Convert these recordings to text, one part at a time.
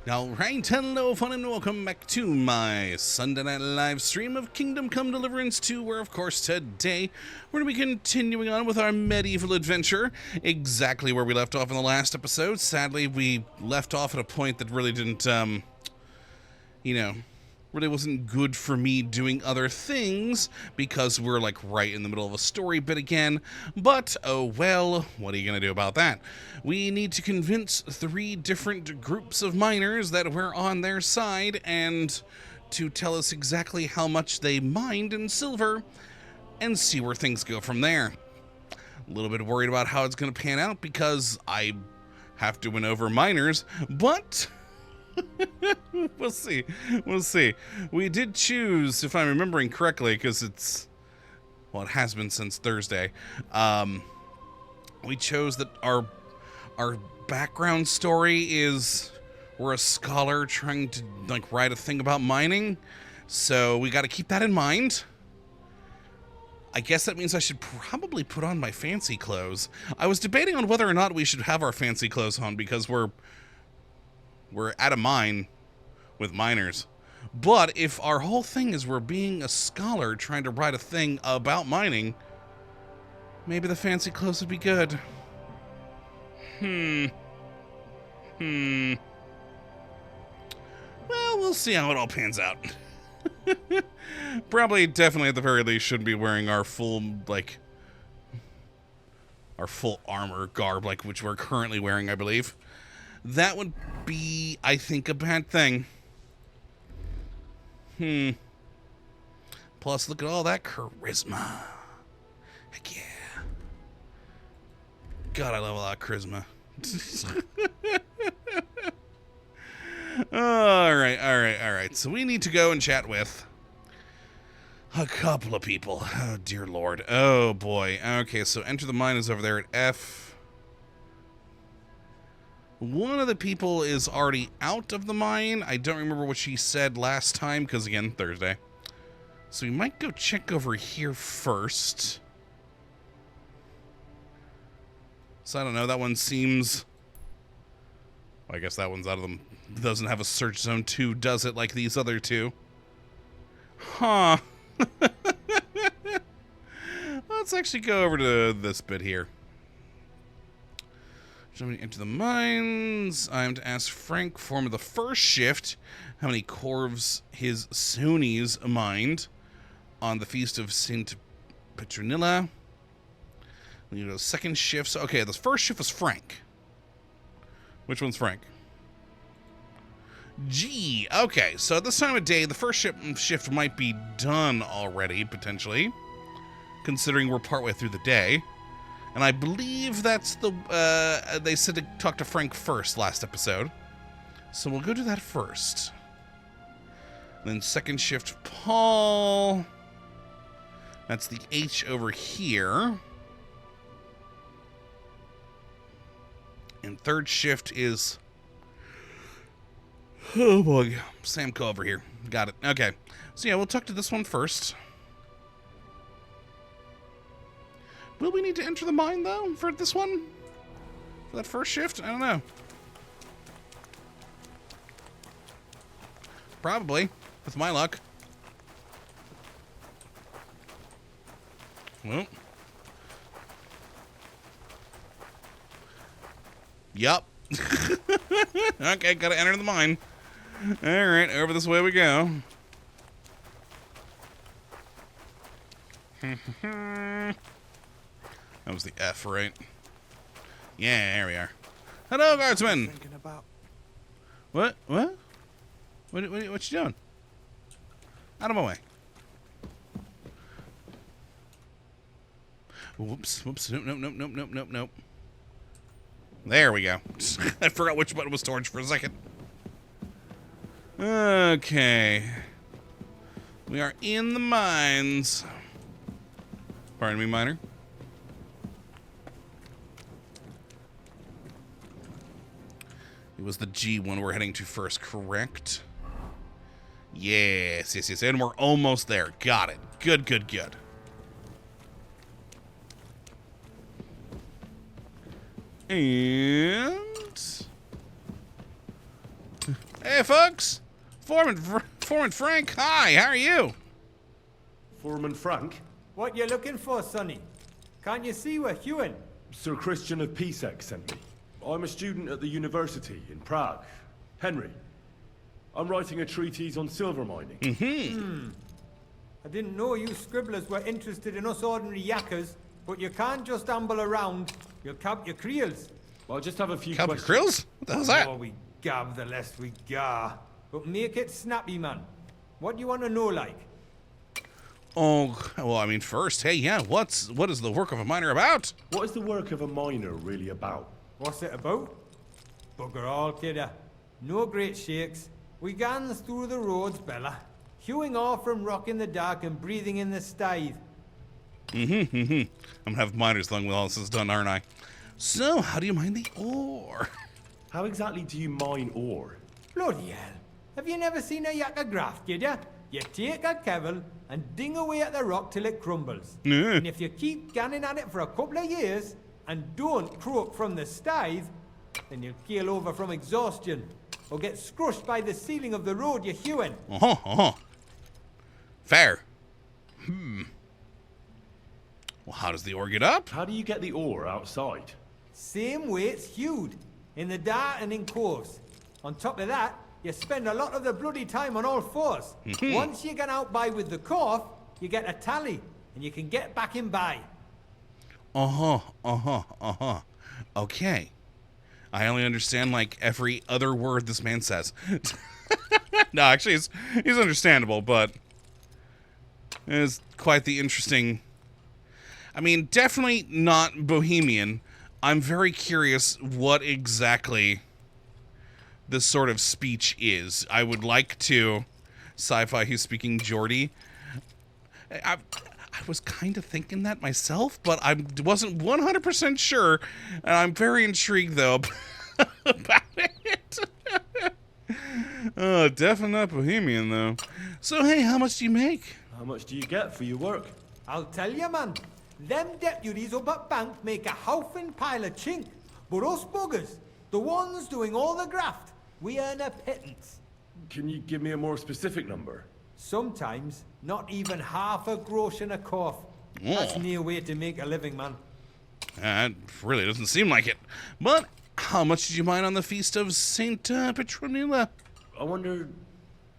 Alright, hello fun and welcome back to my Sunday night live stream of Kingdom Come Deliverance 2, where of course today we're going to be continuing on with our medieval adventure, exactly where we left off in the last episode. Sadly, we left off at a point that really didn't, really wasn't good for me doing other things, because we're like right in the middle of a story bit again. But oh well, what are you gonna do about that? We need to convince 3 different groups of miners that we're on their side and to tell us exactly how much they mined in silver and see where things go from there. A little bit worried about how it's gonna pan out because I have to win over miners, but we'll see. We did choose, if I'm remembering correctly, because it has been since Thursday. We chose that our background story is we're a scholar trying to write a thing about mining, so we got to keep that in mind. I guess that means I should probably put on my fancy clothes. I was debating on whether or not we should have our fancy clothes on because we're at a mine with miners. But if our whole thing is we're being a scholar trying to write a thing about mining, maybe the fancy clothes would be good. Well, we'll see how it all pans out. Probably, definitely, at the very least, shouldn't be wearing our full, our full armor garb, which we're currently wearing, I believe. That would be, I think, a bad thing. Plus, look at all that charisma. Heck yeah. God, I love a lot of charisma. Alright. So we need to go and chat with a couple of people. Oh, dear Lord. Oh, boy. Okay, so enter the mine is over there at F. One of the people is already out of the mine. I don't remember what she said last time, because, again, Thursday. So we might go check over here first. So I don't know, that one seems... Well, I guess that one's out of them. Doesn't have a search zone 2, does it, like these other two? Huh. Let's actually go over to this bit here. Jumping into the mines, I'm to ask Frank, Foreman of the first shift, how many corves his Sunnis mined on the Feast of St. Petronilla. We go to the second shift. So, okay, the first shift was Frank. Which one's Frank? G. Okay, so at this time of day, the first shift might be done already, potentially, considering we're partway through the day. And I believe that's the, they said to talk to Frank first last episode. So we'll go do that first. Then second shift, Paul. That's the H over here. And third shift is, oh boy, Samko over here. Got it. Okay. So yeah, we'll talk to this one first. Will we need to enter the mine, though, for this one? For that first shift? I don't know. Probably, with my luck. Well. Yup. Okay, gotta enter the mine. Alright, over this way we go. That was the F, right? Yeah, there we are. Hello, guardsman. Thinking about... What you doing? Out of my way. Whoops. Nope. There we go. I forgot which button was torch for a second. Okay. We are in the mines. Pardon me, miner. It was the G one we're heading to first, correct? Yes. And we're almost there. Got it. Good. And there, folks. Foreman Frank, hi, how are you? Foreman Frank? What you looking for, Sonny? Can't you see we're hewing? Sir Christian of Pisek sent me. I'm a student at the university in Prague. Henry, I'm writing a treatise on silver mining. I didn't know you scribblers were interested in us ordinary yakkers, but you can't just amble around. You'll cap your creels. I'll just have a few Couple questions. krills? What the hell's The that? more we gab, the less we gar. But make it snappy, man. What do you want to know, like? Oh, well, I mean, first, hey, yeah, what is the work of a miner about? What is the work of a miner really about? What's it about? Bugger all, kidder. No great shakes. We gans through the roads, Bella. Hewing off from rock in the dark and breathing in the stythe. I'm gonna have miners long when all this is done, aren't I? So, how do you mine the ore? How exactly do you mine ore? Bloody hell. Have you never seen a yakker graft, kidder? You take a kevel and ding away at the rock till it crumbles. And if you keep ganning at it for a couple of years and don't croak from the stythe, then you'll keel over from exhaustion or get scrushed by the ceiling of the road you're hewing. Fair. Well, how does the ore get up? How do you get the ore outside? Same way it's hewed, in the dark and in coves. On top of that, you spend a lot of the bloody time on all fours. Once you get out by with the cough, you get a tally, and you can get back in by. Okay. I only understand, like, every other word this man says. No, actually, he's understandable, but it's quite the interesting... I mean, definitely not bohemian. I'm very curious what exactly this sort of speech is. I would like to... Sci-fi, he's speaking Geordie. I was kind of thinking that myself, but I wasn't 100% sure, and I'm very intrigued, though, about it. Oh, definitely not bohemian, though. So, hey, how much do you make? How much do you get for your work? I'll tell you, man. Them deputies up at bank make a howfin pile of chink. But us buggers, the ones doing all the graft, we earn a pittance. Can you give me a more specific number? Sometimes, not even half a grosh and a cough. That's near way to make a living, man. It really doesn't seem like it. But how much did you mine on the feast of Saint Petronilla? I wonder,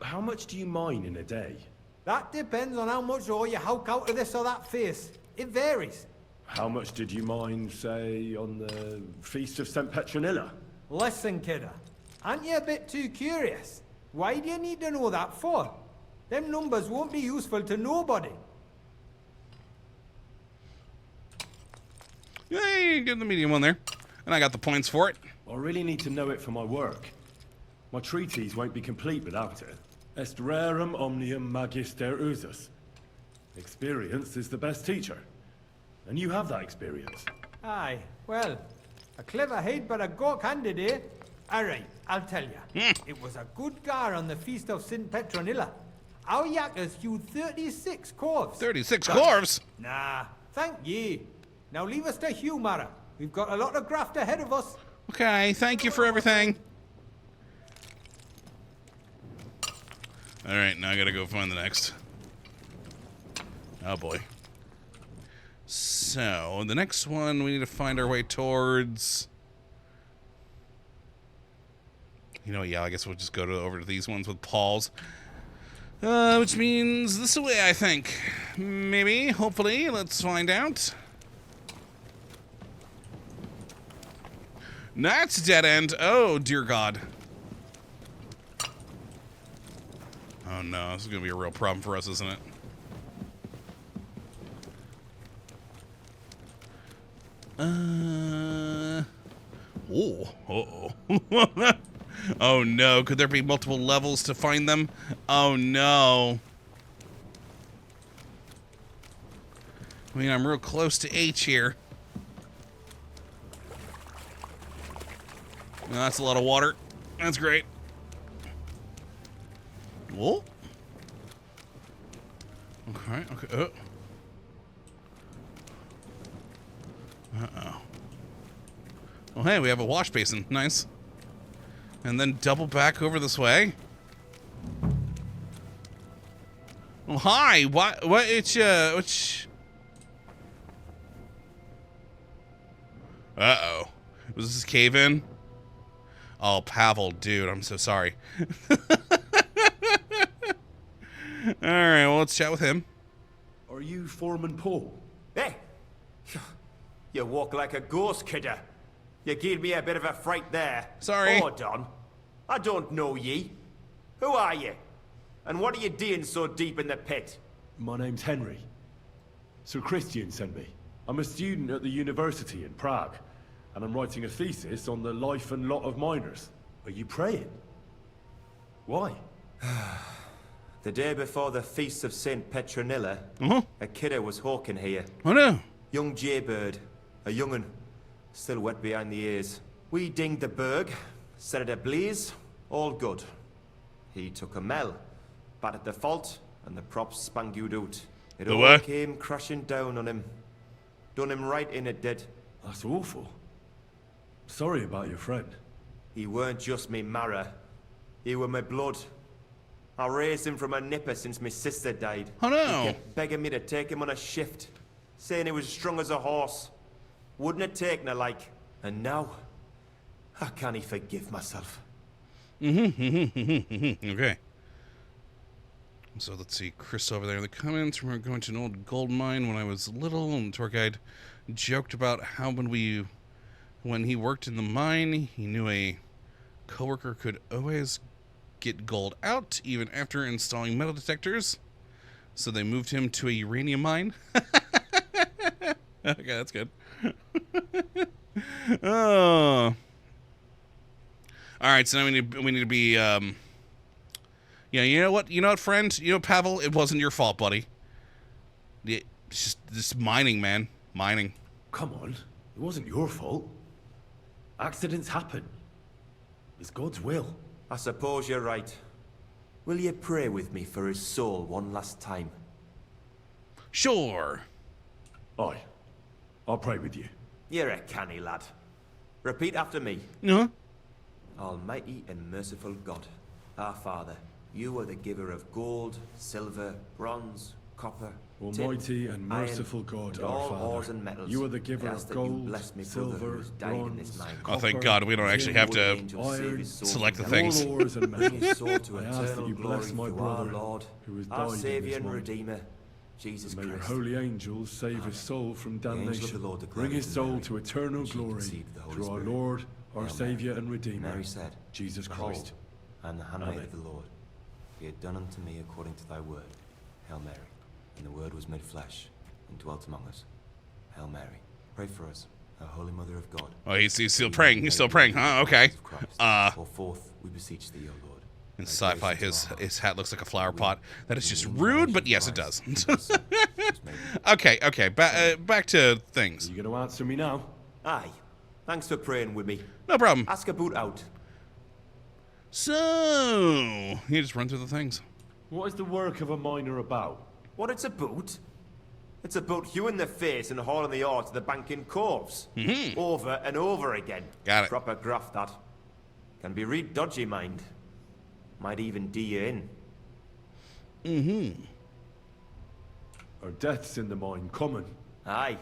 how much do you mine in a day? That depends on how much ore you howk out of this or that face. It varies. How much did you mine, say, on the Feast of St. Petronilla? Listen, kidder. Aren't you a bit too curious? Why do you need to know that for? Them numbers won't be useful to nobody. Yeah, you get the medium one there. And I got the points for it. I really need to know it for my work. My treatise won't be complete without it. Est rerum omnium magister usus. Experience is the best teacher. And you have that experience. Aye, well, a clever head but a gawk-handed, eh? Alright, I'll tell you. It was a good gar on the Feast of St. Petronilla. Our yakkers hewed 36 corves. 36 corves? Nah, thank ye. Now leave us to hew, Mara. We've got a lot of graft ahead of us. Okay, thank you for everything. Alright, now I gotta go find the next. Oh boy. So, the next one we need to find our way towards... You know, yeah, I guess we'll just go over to these ones with Paul's. Which means this way, I think. Maybe, hopefully, let's find out. That's a dead end. Oh, dear God. Oh no, this is gonna be a real problem for us, isn't it? Oh no, could there be multiple levels to find them? Oh no. I mean, I'm real close to H here. Well, that's a lot of water. That's great. Whoa. Okay, okay. Uh-oh. Oh, hey, we have a wash basin. Nice. And then double back over this way. Oh, hi. What? It's which? Uh-oh. Was this cave in? Oh, Pavel, dude, I'm so sorry. All right, well, let's chat with him. Are you Foreman Paul? Hey! You walk like a ghost, kidder. You gave me a bit of a fright there. Sorry. Hold on. I don't know ye. Who are you? And what are you doing so deep in the pit? My name's Henry. Sir Christian sent me. I'm a student at the university in Prague, and I'm writing a thesis on the life and lot of miners. Are you praying? Why? The day before the feast of St. Petronilla, a kidder was hawking here. Oh, no. Young jaybird, a young'un, still wet behind the ears. We dinged the berg, set it ablaze, all good. He took a mell, battered the fault, and the props spangued out. It The all what? came crashing down on him. Done him right in, it did. That's awful. Sorry about your friend. He weren't just me marrow, he were my blood. I raised him from a nipper since my sister died. Oh, no. He kept begging me to take him on a shift, saying he was strong as a horse. Wouldn't have taken her like. And now, I can't forgive myself. Okay. So let's see. Chris over there in the comments. Remember going to an old gold mine when I was little, and the tour guide joked about how when he worked in the mine, he knew a coworker could always get gold out even after installing metal detectors. So they moved him to a uranium mine. Okay, that's good. Oh. All right, so now we need to be yeah, you know what, friend? You know, Pavel, it wasn't your fault, buddy. It's just this mining, man. Mining. Come on, it wasn't your fault. Accidents happen. It's God's will. I suppose you're right. Will you pray with me for his soul one last time? Sure. Aye. I'll pray with you. You're a canny lad. Repeat after me. Uh-huh. Almighty and merciful God, our Father, you are the giver of gold, silver, bronze, copper, Almighty tin, and merciful God, and our all Father, ore and metals. you are the giver I ask of that you gold, bless me brother silver, who has died in this bronze, mine. Oh, thank copper, God, we don't actually have to iron, select the things. all ores and Bring his metals. soul to I ask that eternal you bless glory my through our brother, Lord, who has our died in Saviour this and mine. Redeemer, Jesus May your Christ. holy angels save his soul from angel of the damnation. Lord declared Bring his to soul Mary, to eternal and she glory conceived the Holy through our Spirit. Lord, our Hail Saviour and Redeemer, Mary said, Jesus Behold, Christ. I am the handmaid Amen. of the Lord. Be it done unto me according to thy word. Hail Mary. And the word was made flesh and dwelt among us. Hail Mary. Pray for us, our holy mother of God. Oh, he's still praying. He's still praying, huh? Okay. Call forth, we beseech thee, O Lord. In Thy sci-fi, grace into our his hat looks like a flower We- pot. That is just we rude, acknowledge but yes, it Christ, does. whose Son was made Okay. Back to Are things. you going to answer me now? Aye. Thanks for praying with me. No problem. Ask about out. So, you just run through the things. What is the work of a miner about? What it's about? It's about hewing the face and hauling the ore to the banking coves. Over and over again. Got it. Proper graft, that. Can be real dodgy, mind. Might even do you in. Are deaths in the mine common? Aye.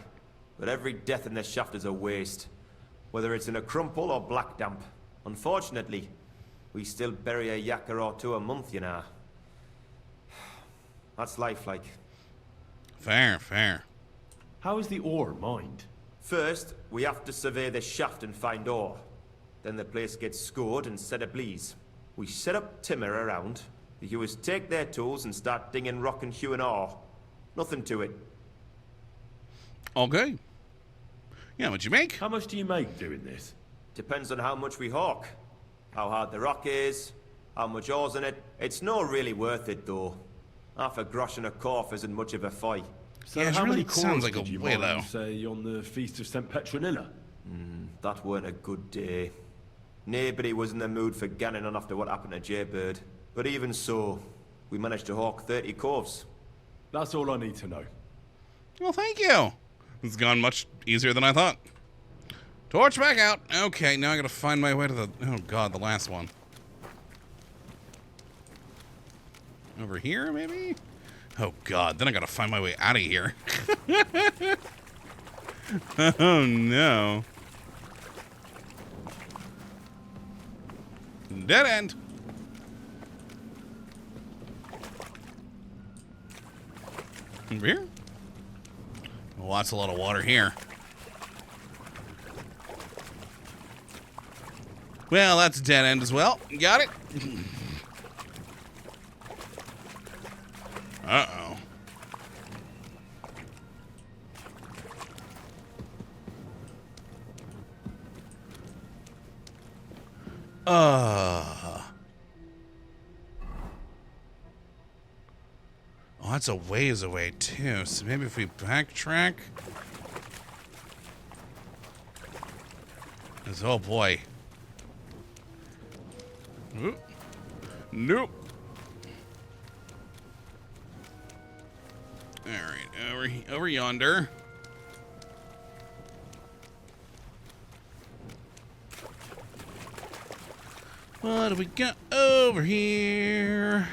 But every death in the shaft is a waste. Whether it's in a crumple or black damp. Unfortunately, we still bury a yakker or two a month, you know. That's life, like. Fair. How is the ore mined? First, we have to survey the shaft and find ore. Then the place gets scored and set ablaze. We set up timber around. The hewers take their tools and start dinging rock and hewing ore. Nothing to it. Okay. Yeah, what'd you make? How much do you make doing this? Depends on how much we hawk. How hard the rock is, how much ore's in it. It's not really worth it, though. Half a grosh and a corf isn't much of a fight. So Yeah, it how really many sounds cores like a did you way mine, low. say, on the Feast of St. Petronilla? That weren't a good day. Nobody was in the mood for ganning on after what happened to Jaybird. But even so, we managed to hawk 30 corves. That's all I need to know. Well, thank you. It's gone much easier than I thought. Torch back out. Okay, now I gotta find my way to the... Oh, God, the last one. Over here, maybe? Oh, God, then I gotta find my way out of here. Oh, no. Dead end. Over here? Well, that's a lot of water here. Well, that's a dead end as well. Got it? Uh-oh. Oh, that's a ways away, too. So maybe if we backtrack... Oh, boy. Oop. Nope. Alright, over yonder. What do we got over here?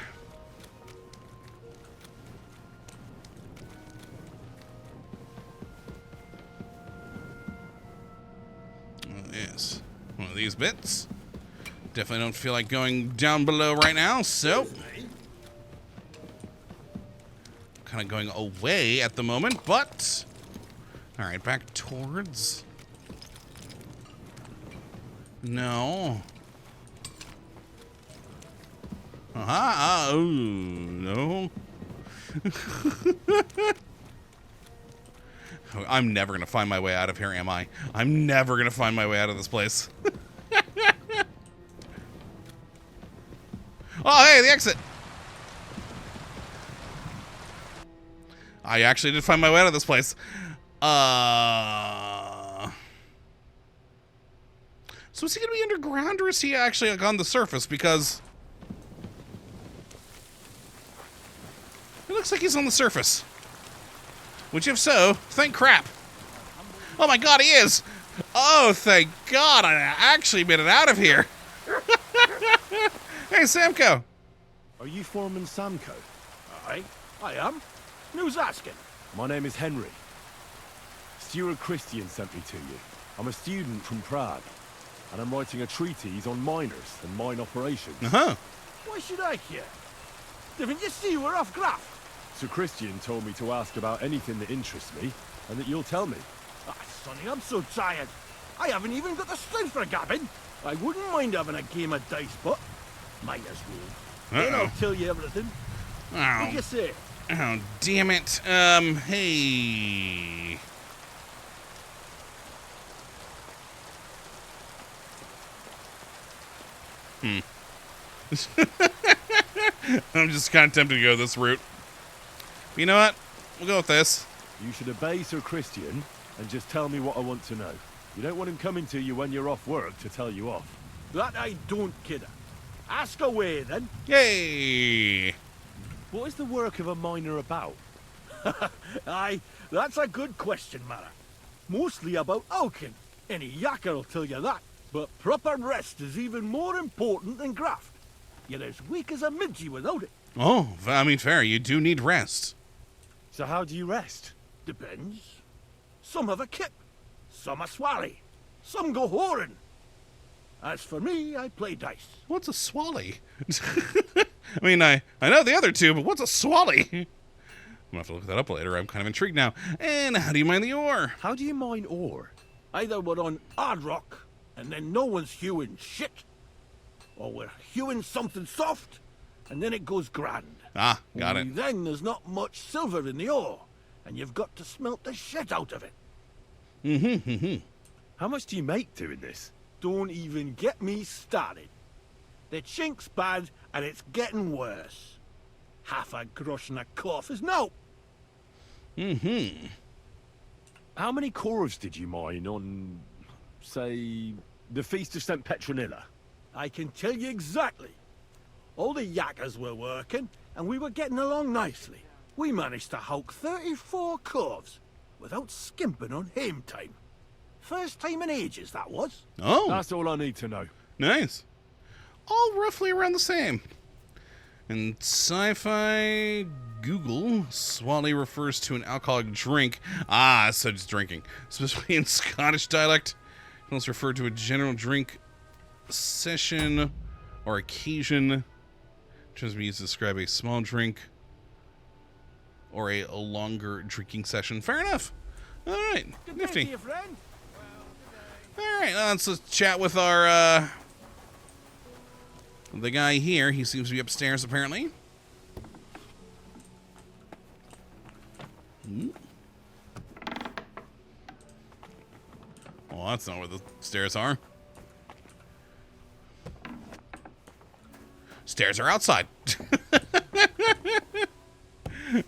Yes, one of these bits. Definitely don't feel like going down below right now, so kind of going away at the moment, but all right, back towards. No. Aha! Oh no. I'm never gonna find my way out of here, am I? I'm never gonna find my way out of this place. Oh, hey, the exit! I actually did find my way out of this place. So is he gonna be underground, or is he actually like on the surface? Because it looks like he's on the surface. Which, if so, thank crap. Oh my God, he is! Oh, thank God, I actually made it out of here. Hey, Samko. Are you Foreman Samko? Aye, I am. Who's asking? My name is Henry. Stuart Christian sent me to you. I'm a student from Prague, and I'm writing a treatise on miners and mine operations. Uh-huh. Why should I care? Didn't you see we're off graft? Sir Christian told me to ask about anything that interests me, and that you'll tell me. Ah, Sonny, I'm so tired. I haven't even got the strength for gabbing. I wouldn't mind having a game of dice, but might as well. Then I'll tell you everything. Oh. What you say? Oh, damn it. Hey. I'm just kind of tempted to go this route. But you know what? We'll go with this. You should obey Sir Christian and just tell me what I want to know. You don't want him coming to you when you're off work to tell you off. That I don't, kidder. Ask away, then. Yay! What is the work of a miner about? Aye, that's a good question, Mara. Mostly about oaking. Any yakker will tell you that. But proper rest is even more important than graft. You're as weak as a midgie without it. Oh, I mean, fair. You do need rest. So how do you rest? Depends. Some have a kip. Some a swally. Some go whoring. As for me, I play dice. What's a swally? I mean, I know the other two, but what's a swally? I'm gonna have to look that up later. I'm kind of intrigued now. And how do you mine the ore? How do you mine ore? Either we're on hard rock, and then no one's hewing shit. Or we're hewing something soft, and then it goes grand. Ah, got Only it. then there's not much silver in the ore, and you've got to smelt the shit out of it. How much do you make doing this? Don't even get me started. The chink's bad, and it's getting worse. Half a grosh and a cough is no. How many corves did you mine on, say, the Feast of St. Petronilla? I can tell you exactly. All the yakkers were working, and we were getting along nicely. We managed to hulk 34 corves without skimping on hame time. First time in ages, that was. Oh, That's all I need to know. nice. All roughly around the same. In sci-fi Google, Swally refers to an alcoholic drink. Ah, such as drinking. Specifically in Scottish dialect, it also referred to a general drink session or occasion, which is used to describe a small drink or a longer drinking session. Fair enough. All right, Good day, nifty. dear friend. All right, let's chat with our the guy here. He seems to be upstairs, apparently. Well, that's not where the stairs are. Stairs are outside.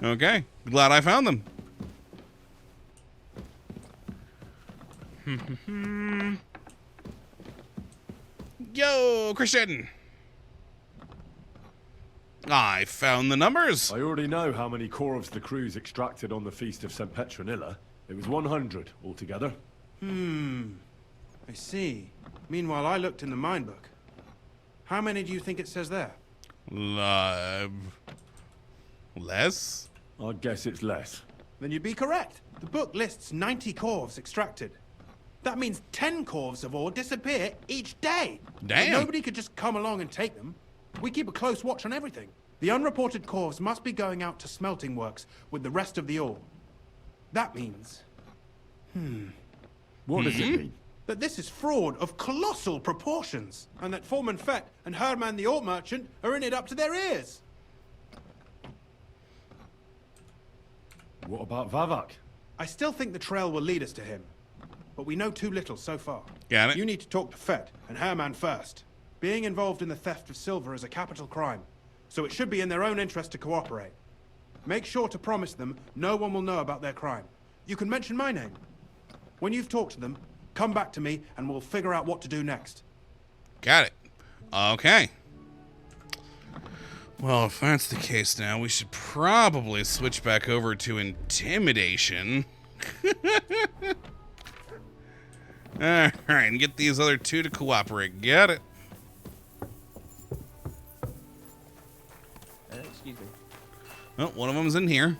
Okay, glad I found them. Yo, Christian! I found the numbers. I already know how many corvs the crews extracted on the Feast of St. Petronilla. It was 100 altogether. I see. Meanwhile, I looked in the mine book. How many do you think it says there? Less? I'd guess it's less. Then you'd be correct. The book lists 90 corvs extracted. That means 10 corvs of ore disappear each day. Damn. But nobody could just come along and take them. We keep a close watch on everything. The unreported corvs must be going out to smelting works with the rest of the ore. That means What does it mean? that this is fraud of colossal proportions, and that Foreman Fett and Herman the ore merchant are in it up to their ears. What about Vavak? I still think the trail will lead us to him, but we know too little so far. Got it. You need to talk to Fett and Herman first. Being involved in the theft of silver is a capital crime, so it should be in their own interest to cooperate. Make sure to promise them no one will know about their crime. You can mention my name. When you've talked to them, come back to me and we'll figure out what to do next. Got it. Okay. Well, if that's the case now, we should probably switch back over to intimidation. Alright, and get these other two to cooperate. Get it? Excuse me. Oh, one of them's in here.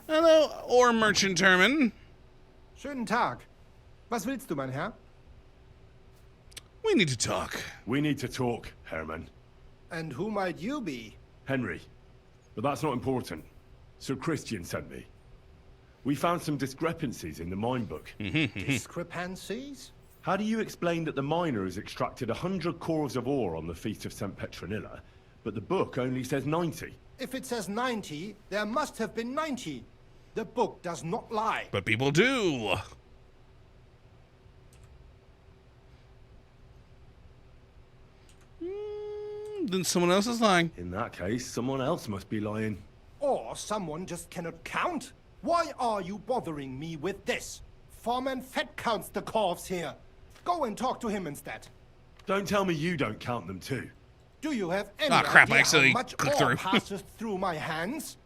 Hello, ore merchant Herman. Schönen Tag. Was willst du, mein Herr? We need to talk. We need to talk, Herman. And who might you be? Henry. But that's not important. Sir Christian sent me. We found some discrepancies in the mine book. Discrepancies? How do you explain that the miner has extracted 100 corvs of ore on the Feast of St. Petronilla, but the book only says 90? If it says 90, there must have been 90. The book does not lie. But people do. Then someone else is lying. In that case, someone else must be lying. Or someone just cannot count. Why are you bothering me with this? Foreman Fett counts the corvs here. Go and talk to him instead. Don't tell me you don't count them too. Do you have any Ah, crap, I idea accidentally how much clicked ore through. passes through my hands?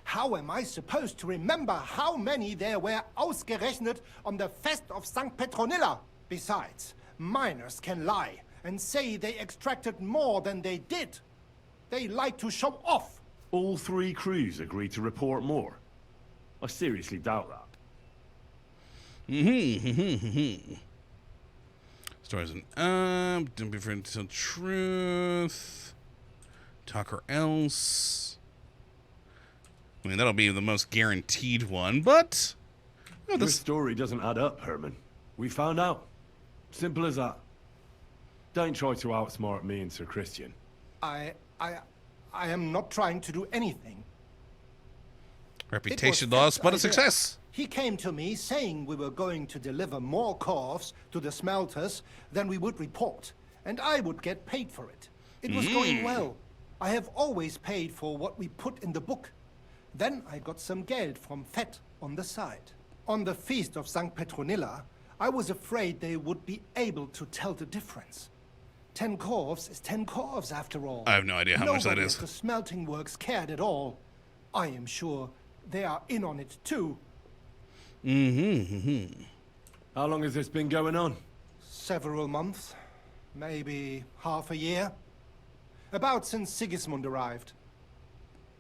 How am I supposed to remember how many there were ausgerechnet on the Fest of St. Petronilla? Besides, miners can lie and say they extracted more than they did. They like to show off. All three crews agreed to report more. I seriously doubt that. Stories and don't be afraid to tell truth. Talk or else. I mean, that'll be the most guaranteed one, but no, This this story doesn't add up, Herman. We found out. Simple as that. Don't try to outsmart me and Sir Christian. I am not trying to do anything. reputation It was loss, Fett's but a idea. success. He came to me saying we were going to deliver more corvs to the smelters than we would report, and I would get paid for it. It was going well. I have always paid for what we put in the book. Then I got some geld from Fett on the side. On the Feast of St. Petronilla, I was afraid they would be able to tell the difference. 10 corvs is 10 corvs after all. I have no idea how much that Nobody is. at the smelting works cared at all. I am sure they are in on it too. How long has this been going on? Several months. Maybe half a year. About since Sigismund arrived.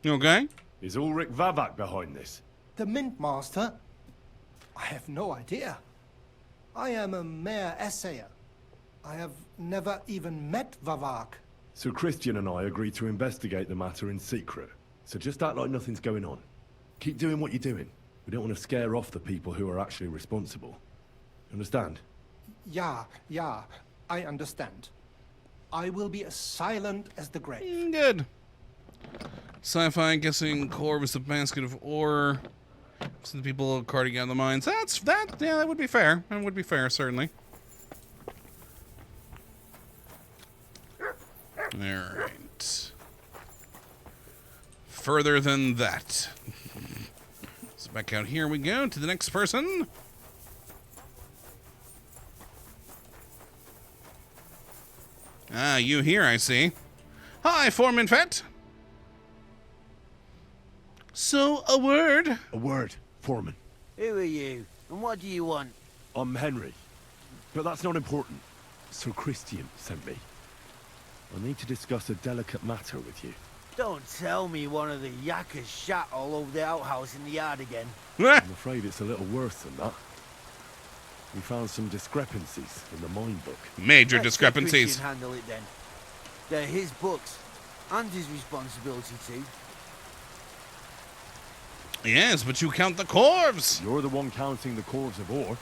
Okay. Is Ulrich Vavak behind this? The Mint Master? I have no idea. I am a mere essayer. I have never even met Vavak. So Christian and I agreed to investigate the matter in secret. So just act like nothing's going on. Keep doing what you're doing. We don't want to scare off the people who are actually responsible. Understand? Yeah, I understand. I will be as silent as the grave. Good. Sci-fi, guessing core was the basket of ore. Some people carting out the mines. Yeah, that would be fair. That would be fair, certainly. Alright. Further than that. So back out here we go to the next person. Ah, you here, I see. Hi, Foreman Fett. So, a word? A word, Foreman. Who are you? And what do you want? I'm Henry. But that's not important. So Christian sent me. I need to discuss a delicate matter with you. Don't tell me one of the yakkers shot all over the outhouse in the yard again. I'm afraid it's a little worse than that. We found some discrepancies in the mine book. Major Let discrepancies. Christian handle it then. They're his books, and his responsibility too. Yes, but you count the corves. You're the one counting the corves of ore.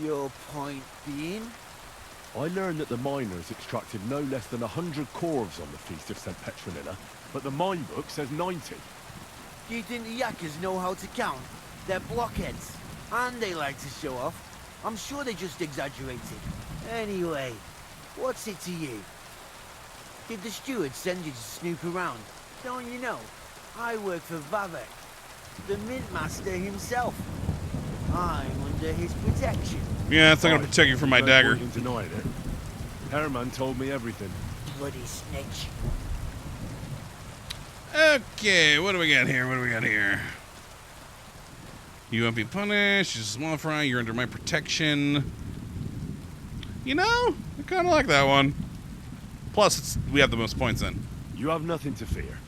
Your point being? I learned that the miners extracted no less than 100 corves on the Feast of St. Petronilla, but the mine book says 90. Do you think the yakkers know how to count? They're blockheads, and they like to show off. I'm sure they just exaggerated. Anyway, what's it to you? Did the steward send you to snoop around? Don't you know? I work for Vavek, the Mint Master himself. I'm under his protection. Yeah, it's not going to protect you from my dagger. No point in denying it. Herman told me everything. Bloody snitch. Okay, what do we got here? You won't be punished. You're a small fry. You're under my protection. You know, I kind of like that one. Plus, we have the most points in. You have nothing to fear.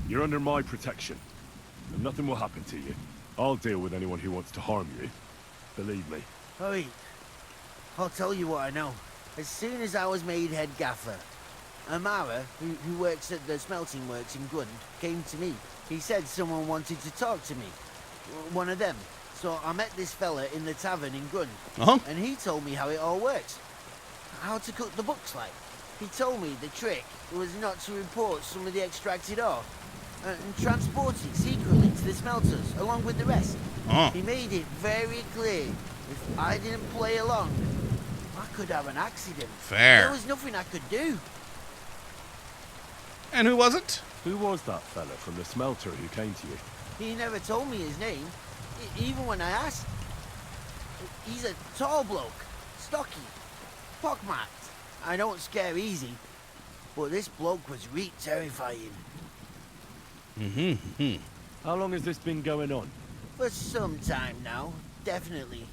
You're under my protection, and nothing will happen to you. I'll deal with anyone who wants to harm you. Believe me. Hurry. I'll tell you what I know. As soon as I was made head gaffer, Amara, who works at the smelting works in Grund, came to me. He said someone wanted to talk to me. One of them. So I met this fella in the tavern in Grund. And he told me how it all works. How to cook the books like. He told me the trick was not to report some of the extracted ore and transport it secretly to the smelters along with the rest. He made it very clear if I didn't play along, I could have an accident. Fair. There was nothing I could do. And who was it? Who was that fella from the smelter who came to you? He never told me his name, even when I asked. He's a tall bloke, stocky, pockmarked. I don't scare easy, but this bloke was terrifying. How long has this been going on? For some time now, definitely.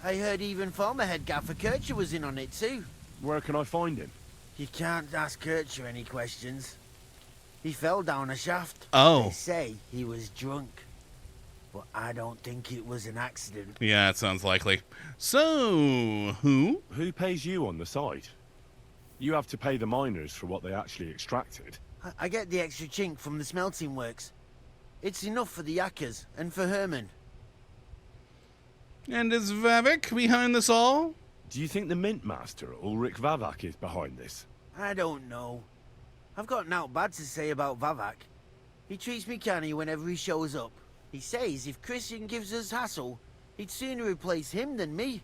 I heard even former head gaffer Kircher was in on it too. Where can I find him? You can't ask Kircher any questions. He fell down a shaft. Oh. They say he was drunk. But I don't think it was an accident. Yeah, it sounds likely. So, who? Who pays you on the side? You have to pay the miners for what they actually extracted. I get the extra chink from the smelting works. It's enough for the yakkers and for Herman. And is Vavik behind this all? Do you think the Mint Master, Ulrich Vavak, is behind this? I don't know. I've got naught bad to say about Vavak. He treats me canny whenever he shows up. He says if Christian gives us hassle, he'd sooner replace him than me.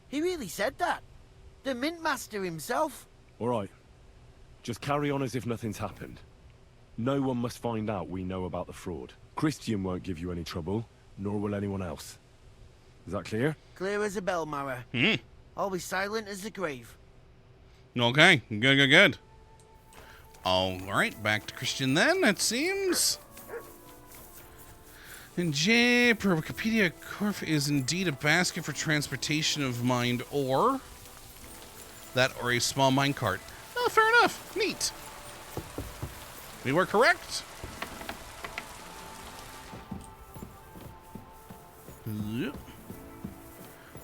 He really said that. The Mint Master himself. All right. Just carry on as if nothing's happened. No one must find out we know about the fraud. Christian won't give you any trouble, nor will anyone else. Is that clear? Clear as a bell, Mara. I'll be silent as the grave. Okay, good. All right, back to Christian then, it seems. And J, per Wikipedia, Corf is indeed a basket for transportation of mined ore. That or a small minecart. Oh, fair enough. Neat. We were correct. Yep.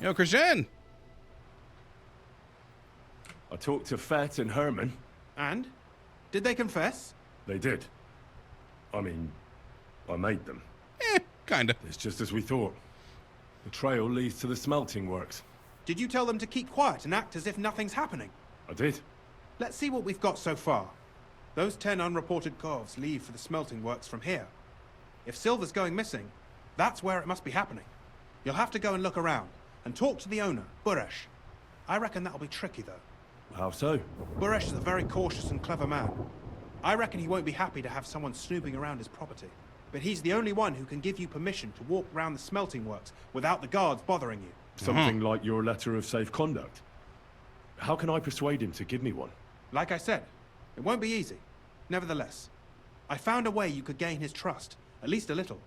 Yo, Christian. I talked to Fett and Herman. And? Did they confess? They did. I mean, I made them. Kinda. It's just as we thought. The trail leads to the smelting works. Did you tell them to keep quiet and act as if nothing's happening? I did. Let's see what we've got so far. Those 10 unreported corves leave for the smelting works from here. If silver's going missing, that's where it must be happening. You'll have to go and look around, and talk to the owner, Buresh. I reckon that'll be tricky, though. How so? Buresh is a very cautious and clever man. I reckon he won't be happy to have someone snooping around his property. But he's the only one who can give you permission to walk around the smelting works without the guards bothering you. Something like your letter of safe conduct. How can I persuade him to give me one? Like I said, it won't be easy. Nevertheless, I found a way you could gain his trust, at least a little.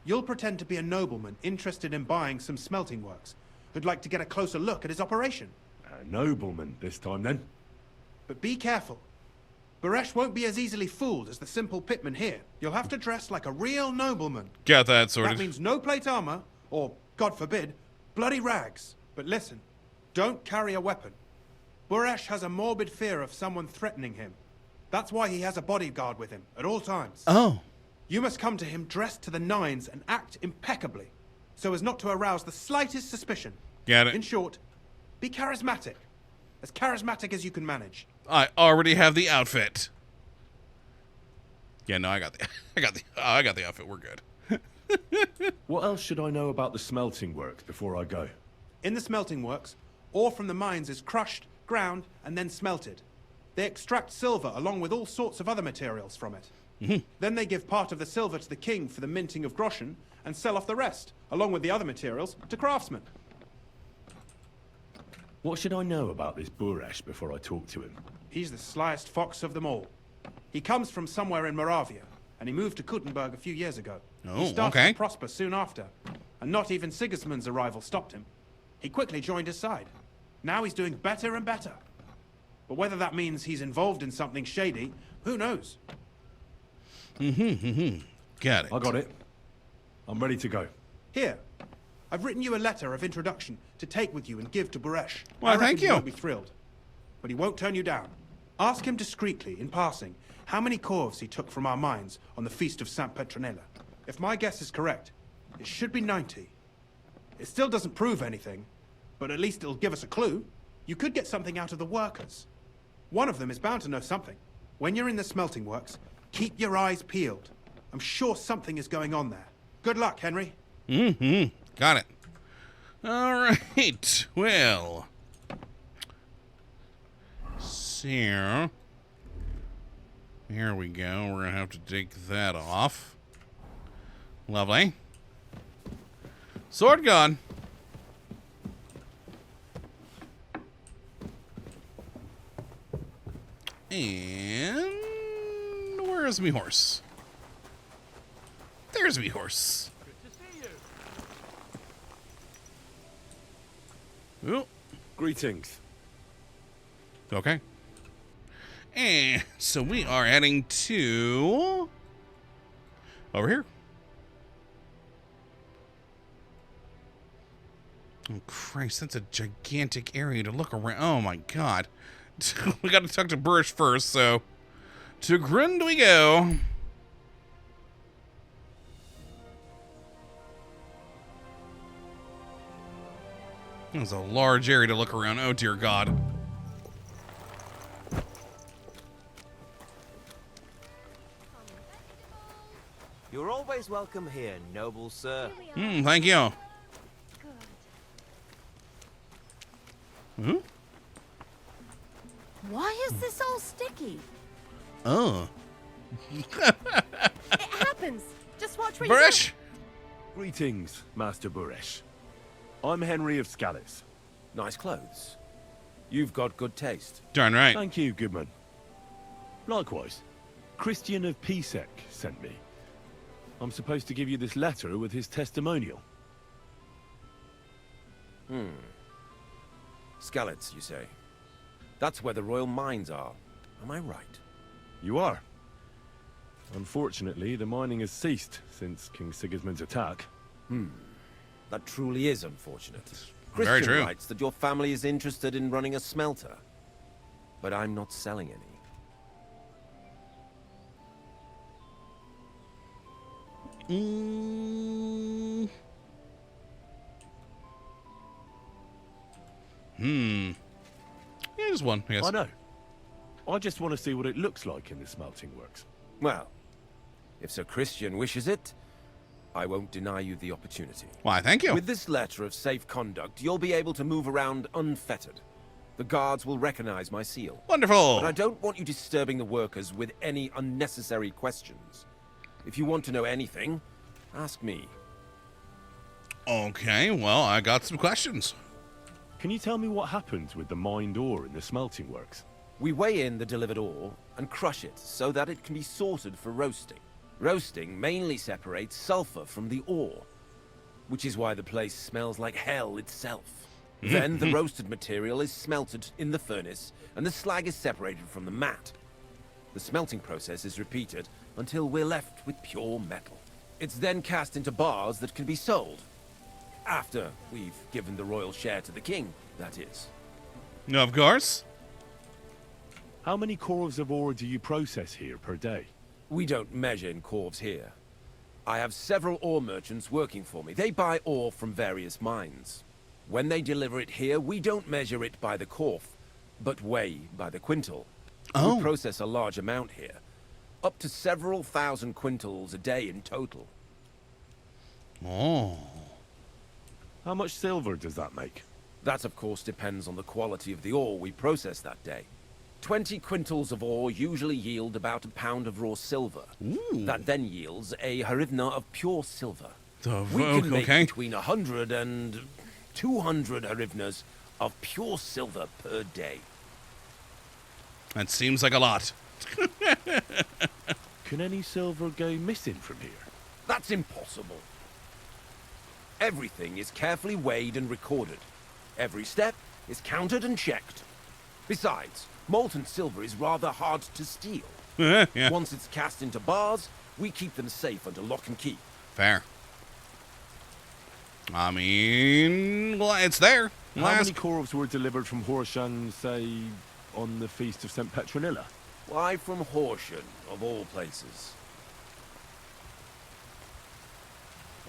You'll pretend to be a nobleman interested in buying some smelting works, who'd like to get a closer look at his operation. A nobleman this time, then? But be careful. Buresh won't be as easily fooled as the simple pitman here. You'll have to dress like a real nobleman. Got that sorted. That means no plate armor, or, God forbid, bloody rags. But listen, don't carry a weapon. Buresh has a morbid fear of someone threatening him. That's why he has a bodyguard with him at all times. Oh. You must come to him dressed to the nines and act impeccably, so as not to arouse the slightest suspicion. Got it. In short, be charismatic. As charismatic as you can manage. I already have the outfit. Yeah, no, I got the outfit. We're good. What else should I know about the smelting works before I go? In the smelting works, ore from the mines is crushed, ground, and then smelted. They extract silver along with all sorts of other materials from it. Then they give part of the silver to the king for the minting of groschen, and sell off the rest, along with the other materials, to craftsmen. What should I know about this Buresh before I talk to him? He's the slyest fox of them all. He comes from somewhere in Moravia, and he moved to Kuttenberg a few years ago. Oh, He started okay. to prosper soon after, and not even Sigismund's arrival stopped him. He quickly joined his side. Now he's doing better and better. But whether that means he's involved in something shady, who knows? Got it. I got it. I'm ready to go. Here, I've written you a letter of introduction to take with you and give to Buresh. Why, I reckon thank he you. won't be thrilled, but he won't turn you down. Ask him discreetly, in passing, how many corves he took from our mines on the feast of Saint Petronella. If my guess is correct, it should be 90. It still doesn't prove anything, but at least it'll give us a clue. You could get something out of the workers. One of them is bound to know something. When you're in the smelting works, keep your eyes peeled. I'm sure something is going on there. Good luck, Henry. Got it. All right. Well. So, here we go. We're going to have to take that off. Lovely. Sword gone. And where is me horse? There's me horse. Oh, Greetings. okay. And so we are heading to over here. Oh Christ, that's a gigantic area to look around. Oh my God. We got to talk to Burrish first, so to Grund we go. It's a large area to look around. Oh dear God. You're always welcome here, noble sir. Thank you. Hmm? Why is this all sticky? Oh. It happens. Just watch where Burrish! Greetings, Master Buresh. I'm Henry of Scallis. Nice clothes. You've got good taste. Darn right. Thank you, Goodman. Likewise, Christian of Pisek sent me. I'm supposed to give you this letter with his testimonial. Skallets, you say? That's where the royal mines are. Am I right? You are. Unfortunately, the mining has ceased since King Sigismund's attack. That truly is unfortunate. Very Christian true. writes that your family is interested in running a smelter. But I'm not selling any. Yeah, just one, I guess. I know. I just want to see what it looks like in the smelting works. Well, if Sir Christian wishes it, I won't deny you the opportunity. Why, thank you. With this letter of safe conduct, you'll be able to move around unfettered. The guards will recognize my seal. Wonderful. But I don't want you disturbing the workers with any unnecessary questions. If you want to know anything, ask me. Okay, well, I got some questions. Can you tell me what happens with the mined ore in the smelting works? We weigh in the delivered ore and crush it so that it can be sorted for roasting. Roasting mainly separates sulfur from the ore, which is why the place smells like hell itself. Then the roasted material is smelted in the furnace and the slag is separated from the matte. The smelting process is repeated until we're left with pure metal. It's then cast into bars that can be sold. After we've given the royal share to the king, that is. No, of course. How many corves of ore do you process here per day? We don't measure in corves here. I have several ore merchants working for me. They buy ore from various mines. When they deliver it here, we don't measure it by the corf, but weigh by the quintal. Oh. We process a large amount here. Up to several thousand quintals a day in total. Oh. How much silver does that make? That, of course, depends on the quality of the ore we process that day. 20 quintals of ore usually yield about a pound of raw silver. Ooh. That then yields a hryvnia of pure silver. The We can make okay. between 100 and 200 hryvnias of pure silver per day. That seems like a lot. Can any silver go missing from here? That's impossible. Everything is carefully weighed and recorded. Every step is counted and checked. Besides, molten silver is rather hard to steal. Yeah. Once it's cast into bars, we keep them safe under lock and key. Fair. I mean, well, it's there. How many corves were delivered from Horshan, say, on the Feast of St. Petronilla? Why from Horsham, of all places?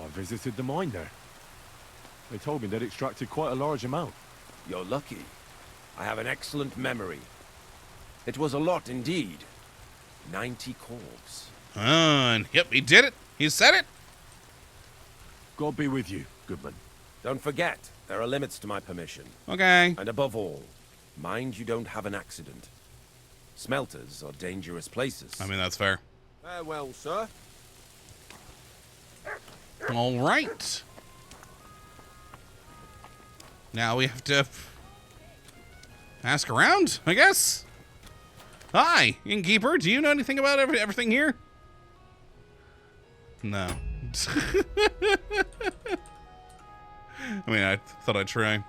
I visited the mine there. They told me they'd extracted quite a large amount. You're lucky. I have an excellent memory. It was a lot indeed. 90 corves. And yep, he did it. He said it. God be with you, Goodman. Don't forget, there are limits to my permission. Okay. And above all, mind you don't have an accident. Smelters are dangerous places. I mean, that's fair. Farewell, sir. All right. Now we have to ask around, I guess. Hi, innkeeper. Do you know anything about everything here? No. I mean, I thought I'd try.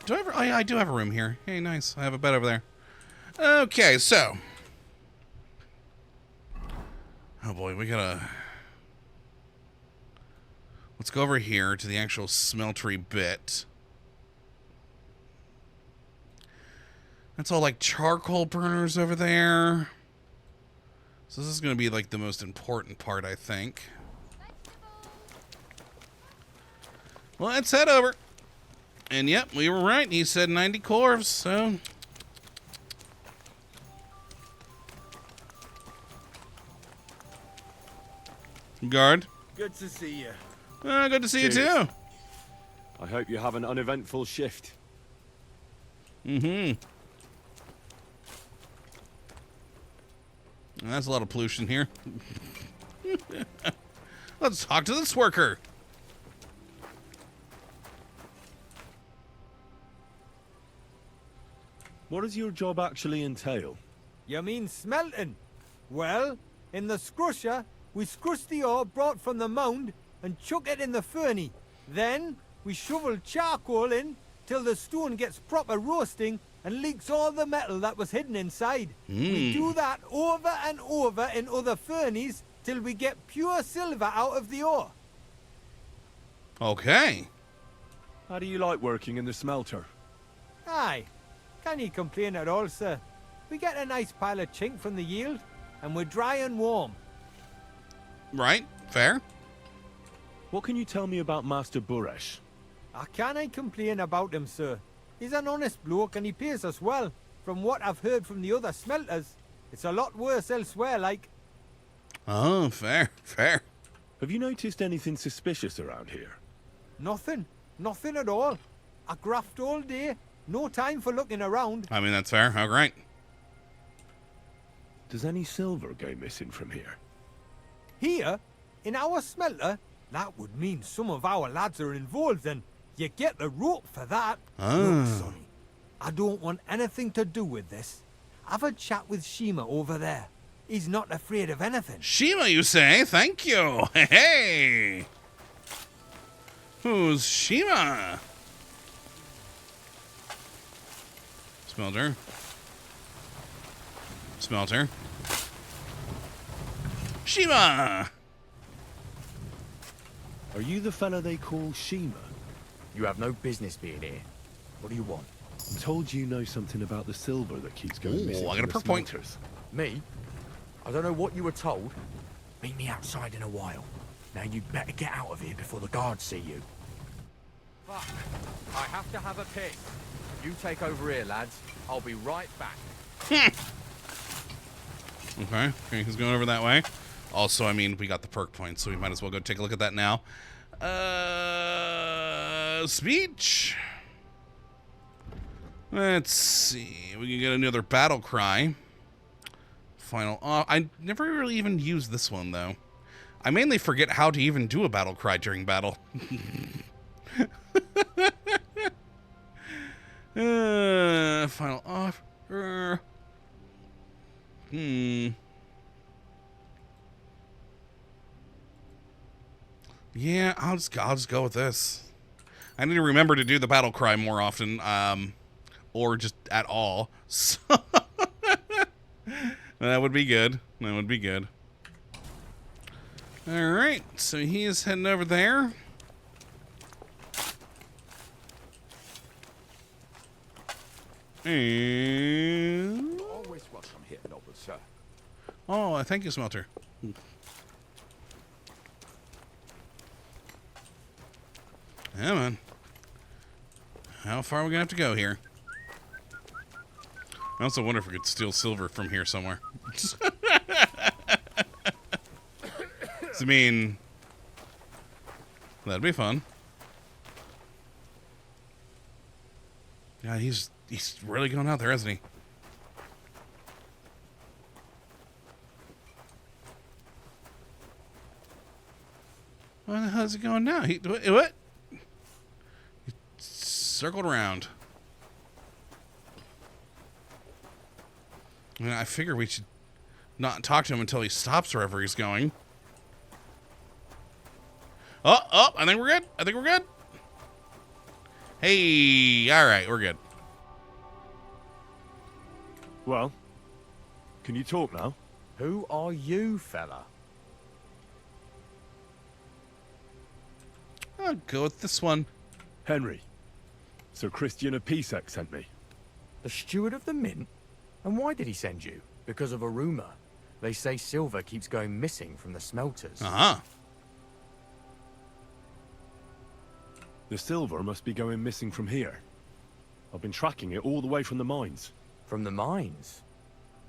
Do I ever? Oh, yeah, I do have a room here. Hey, nice. I have a bed over there. Okay, so. Oh boy, we gotta. Let's go over here to the actual smeltery bit. That's all like charcoal burners over there. So this is going to be like the most important part, I think. Well, let's head over. And yep, we were right. He said 90 corves, so... Guard. Good to see you. Good to see you Cheers. too. I hope you have an uneventful shift. Mm-hmm. That's a lot of pollution here. Let's talk to this worker. What does your job actually entail? You mean smelting? Well, in the Scrusher, we scrush the ore brought from the mound and chuck it in the furnace. Then we shovel charcoal in till the stone gets proper roasting and leaks all the metal that was hidden inside. We do that over and over in other furnaces till we get pure silver out of the ore. Okay. How do you like working in the smelter? Aye, can you complain at all, sir? We get a nice pile of chink from the yield, and we're dry and warm. Right. Fair. What can you tell me about Master Buresh? I can't complain about him, sir. He's an honest bloke and he pays us well. From what I've heard from the other smelters, it's a lot worse elsewhere, like. Oh, fair. Fair. Have you noticed anything suspicious around here? Nothing. Nothing at all. I graft all day. No time for looking around. I mean, that's fair. Oh, great. Does any silver go missing from here? Here, in our smelter, that would mean some of our lads are involved and you get the rope for that. Look, Sonny, I don't want anything to do with this. Have a chat with Shima over there. He's not afraid of anything. Shima, you say? Thank you. Hey. Who's Shima? Smelter. Smelter. Shima! Are you the fella they call Shima? You have no business being here. What do you want? I'm told you know something about the silver that keeps going missing I got from a the perk point. smelters. Me? I don't know what you were told. Meet me outside in a while. Now you'd better get out of here before the guards see you. Fuck. I have to have a piss. You take over here, lads. I'll be right back. Okay, he's going over that way. Also, I mean, we got the perk points, so we might as well go take a look at that now. Speech. Let's see. We can get another battle cry. Final. I never really even used this one, though. I mainly forget how to even do a battle cry during battle. Final offer. Yeah, I'll just go with this. I need to remember to do the battle cry more often, or just at all. So that would be good. That would be good. All right, so he is heading over there. And Always welcome here, noble sir. oh, thank you, Smelter. Yeah, man. How far are we gonna have to go here? I also wonder if we could steal silver from here somewhere. I mean, that'd be fun. Yeah, he's really going out there, isn't he? Where the hell is he going now? What? He circled around. I mean, I figure we should not talk to him until he stops wherever he's going. Oh, I think we're good. I think we're good. Hey, all right, we're good. Well, can you talk now? Who are you, fella? I'll go with this one. Henry. Sir Christian of Pisek sent me. The steward of the mint? And why did he send you? Because of a rumor. They say silver keeps going missing from the smelters. Uh-huh. The silver must be going missing from here. I've been tracking it all the way from the mines. From the mines?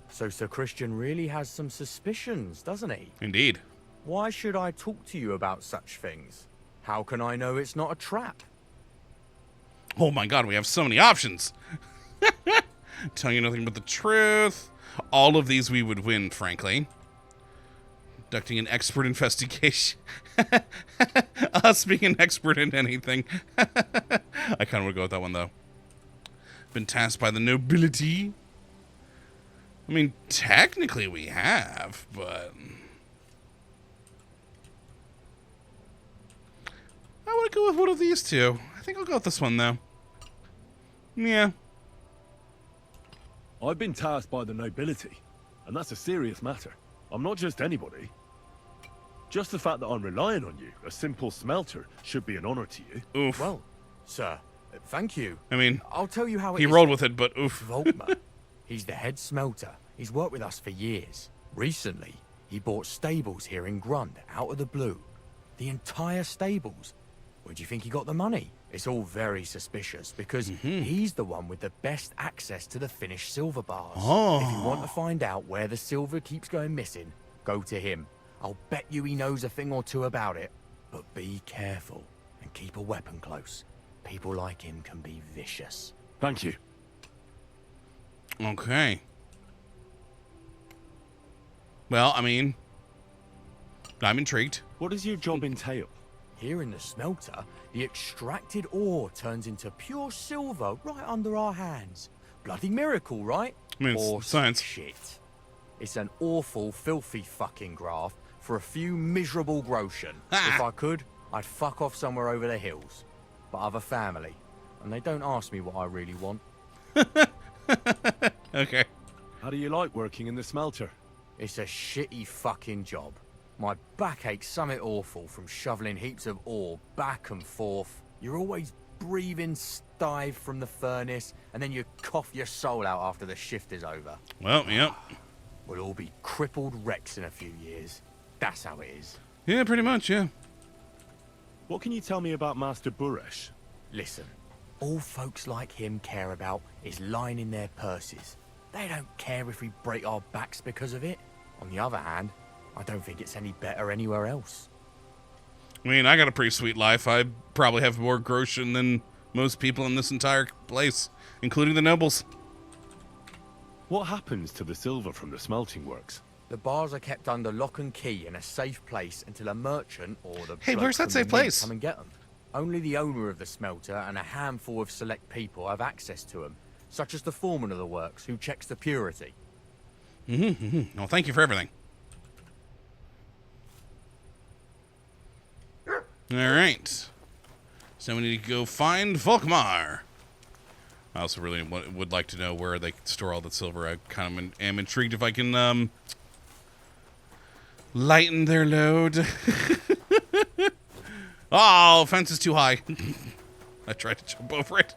So Sir Christian really has some suspicions, doesn't he? Indeed. Why should I talk to you about such things? How can I know it's not a trap? Oh my god, we have so many options. Telling you nothing but the truth. All of these we would win, frankly. Conducting an expert investigation. Us being an expert in anything. I kind of would go with that one, though. Been tasked by the nobility. I mean, technically we have, but... I want to go with one of these two. I think I'll go with this one, though. Yeah. I've been tasked by the nobility, and that's a serious matter. I'm not just anybody. Just the fact that I'm relying on you, a simple smelter, should be an honor to you. Oof. Well, sir, thank you. I mean, I'll tell you how it he is. rolled with it, but oof. Volkmar. He's the head smelter. He's worked with us for years. Recently, he bought stables here in Grund, out of the blue. The entire stables. Where do you think he got the money? It's all very suspicious, because he's the one with the best access to the finished silver bars. Oh. If you want to find out where the silver keeps going missing, go to him. I'll bet you he knows a thing or two about it. But be careful, and keep a weapon close. People like him can be vicious. Thank you. Okay. Well, I mean, I'm intrigued. What does your job entail? Here in the smelter, the extracted ore turns into pure silver right under our hands. Bloody miracle, right? I mean, it's or science. Shit. It's an awful, filthy fucking graft for a few miserable groschen. If I could, I'd fuck off somewhere over the hills. But I've a family, and they don't ask me what I really want. Okay. How do you like working in the smelter? It's a shitty fucking job. My back aches something awful from shoveling heaps of ore back and forth. You're always breathing stive from the furnace, and then you cough your soul out after the shift is over. Well, yep. We'll all be crippled wrecks in a few years. That's how it is. Yeah, pretty much, yeah. What can you tell me about Master Buresh? Listen, all folks like him care about is lining their purses. They don't care if we break our backs because of it. On the other hand, I don't think it's any better anywhere else. I mean, I got a pretty sweet life. I probably have more groschen than most people in this entire place, including the nobles. What happens to the silver from the smelting works? The bars are kept under lock and key in a safe place until a merchant or the Hey, bloke where's that from safe the mint place? come and get them. Only the owner of the smelter and a handful of select people have access to them, such as the foreman of the works, who checks the purity. Well, thank you for everything. All right. So we need to go find Volkmar. I also really would like to know where they store all that silver. I kind of am intrigued if I can lighten their load. Oh, fence is too high. I tried to jump over it.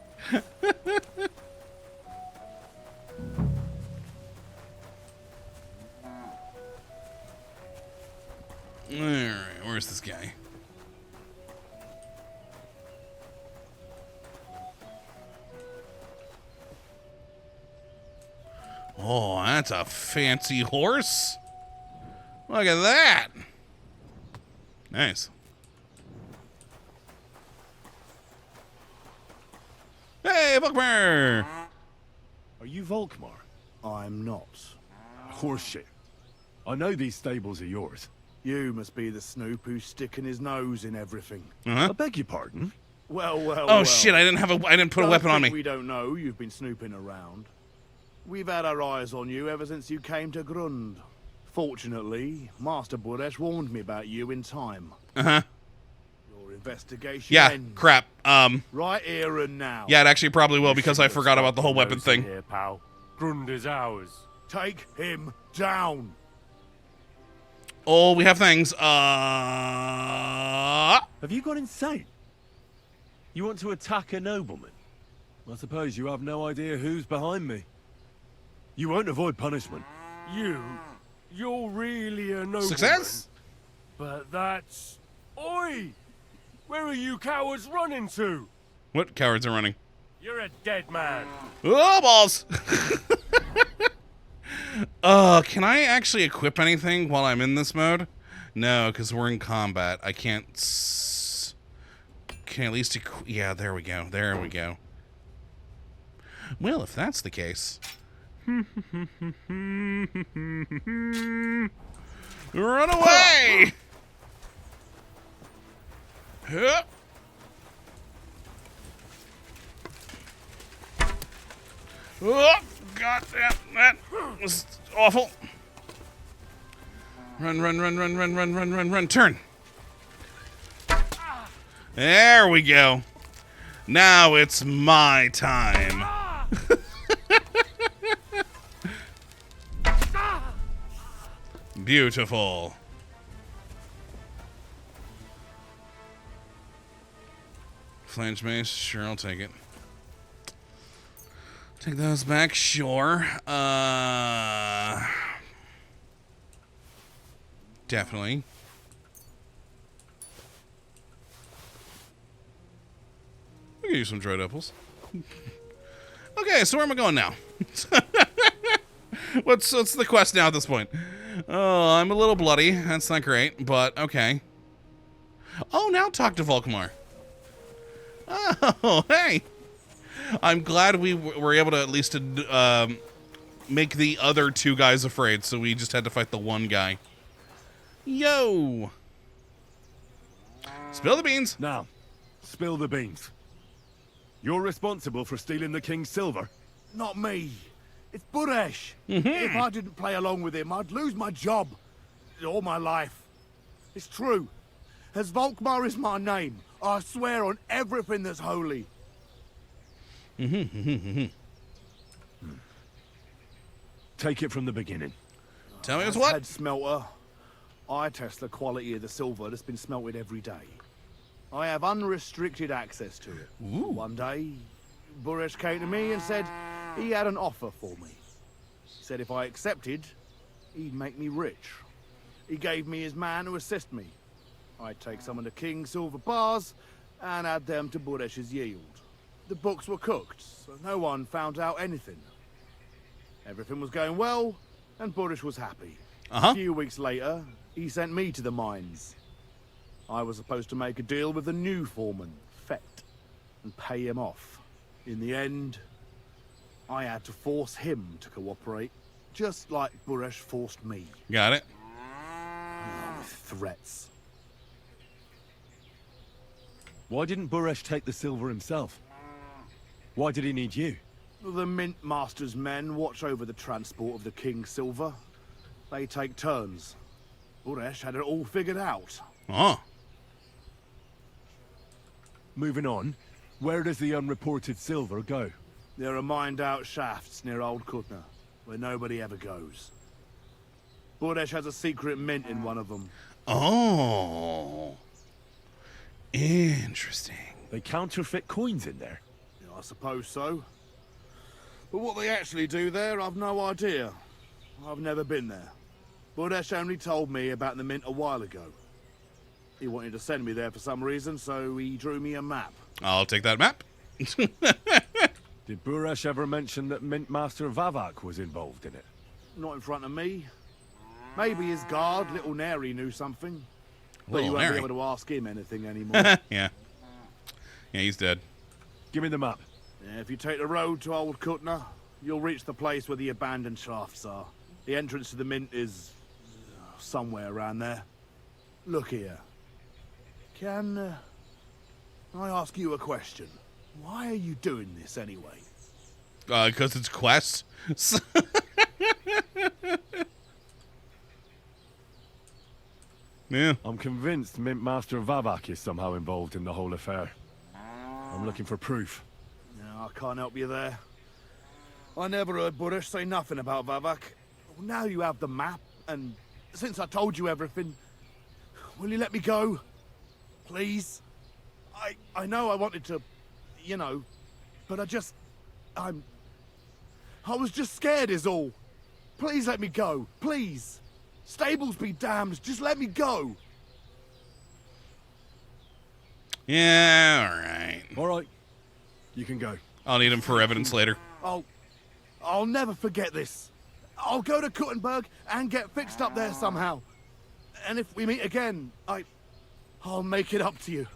All right, where's this guy? Oh, that's a fancy horse. Look at that. Nice. Hey, Volkmar! Are you Volkmar? I'm not. Horseshit. I know these stables are yours. You must be the snoop who's sticking his nose in everything. Uh-huh. I beg your pardon? Well, Oh shit! I didn't put a weapon on me. We don't know you've been snooping around. We've had our eyes on you ever since you came to Grund. Fortunately, Master Buresh warned me about you in time. Uh-huh. Your investigation Yeah, ends crap. right here and now. Yeah, it actually probably will because I forgot about the whole weapon thing. Here, pal. Grund is ours. Take him down. Oh, we have things. Have you gone insane? You want to attack a nobleman? I suppose you have no idea who's behind me. You won't avoid punishment. You're really a nobleman. Success? But that's... Oi! Where are you cowards running to? What cowards are running? You're a dead man. Oh, balls! Can I actually equip anything while I'm in this mode? No, because we're in combat. I can't... Can I at least... Yeah, there we go. There we go. Well, if that's the case... Run away! Hup. Oh, God, that was awful. Run. Turn. There we go. Now it's my time. Beautiful. Flange mace, sure, I'll take it. Take those back, sure. Definitely. I'll give you some dried apples. Okay, so where am I going now? What's the quest now at this point? Oh, I'm a little bloody. That's not great, but okay. Oh, now talk to Volkmar. Oh, hey. I'm glad we were able to at least make the other two guys afraid, so we just had to fight the one guy. Yo! Spill the beans. Now, spill the beans. You're responsible for stealing the king's silver? Not me. It's Buresh. If I didn't play along with him, I'd lose my job. All my life. It's true. As Volkmar is my name, I swear on everything that's holy. Take it from the beginning. Tell me As what? head smelter, I test the quality of the silver that's been smelted every day. I have unrestricted access to it. Ooh. One day, Buresh came to me and said he had an offer for me. He said if I accepted, he'd make me rich. He gave me his man to assist me. I'd take some of the king's silver bars and add them to Buresh's yield. The books were cooked, so no one found out anything. Everything was going well, and Buresh was happy. A few weeks later, he sent me to the mines. I was supposed to make a deal with the new foreman, Fett, and pay him off. In the end, I had to force him to cooperate, just like Buresh forced me. Got it. With threats. Why didn't Buresh take the silver himself? Why did he need you? The Mint Master's men watch over the transport of the king's silver. They take turns. Buresh had it all figured out. Oh. Moving on, where does the unreported silver go? There are mined-out shafts near Old Kutna, where nobody ever goes. Buresh has a secret mint in one of them. Oh. Interesting. They counterfeit coins in there? I suppose so. But what they actually do there, I've no idea. I've never been there. Buresh only told me about the mint a while ago. He wanted to send me there for some reason, so he drew me a map. I'll take that map. Did Buresh ever mention that Mint Master Vavak was involved in it? Not in front of me. Maybe his guard, Little Neri, knew something. But Little you won't Neri? be able to ask him anything anymore. Yeah. Yeah, he's dead. Give me the map. Yeah, if you take the road to Old Kutna, you'll reach the place where the abandoned shafts are. The entrance to the mint is somewhere around there. Look here. Can I ask you a question? Why are you doing this anyway? Because it's quest. Yeah. I'm convinced Mint Master Vavak is somehow involved in the whole affair. I'm looking for proof. No, I can't help you there. I never heard Buresh say nothing about Vavak. Well, now you have the map, and since I told you everything, will you let me go? Please? I know I wanted to, you know, but I was just scared is all. Please let me go, please. Stables be damned, just let me go. Yeah, alright. Alright. You can go. I'll need him for evidence later. I'll never forget this. I'll go to Kuttenberg and get fixed up there somehow. And if we meet again, I'll make it up to you.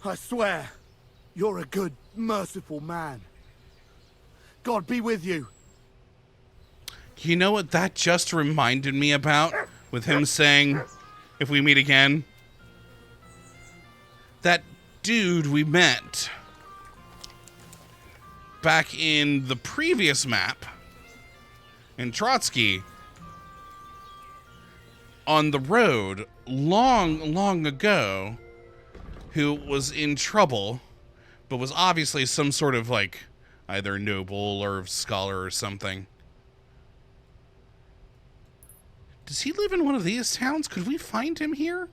I swear, you're a good, merciful man. God be with you. You know what that just reminded me about? With him saying, if we meet again? That dude we met back in the previous map in Trotsky on the road long, long ago. who was in trouble, but was obviously some sort of, like, either noble or scholar or something. Does he live in one of these towns? Could we find him here?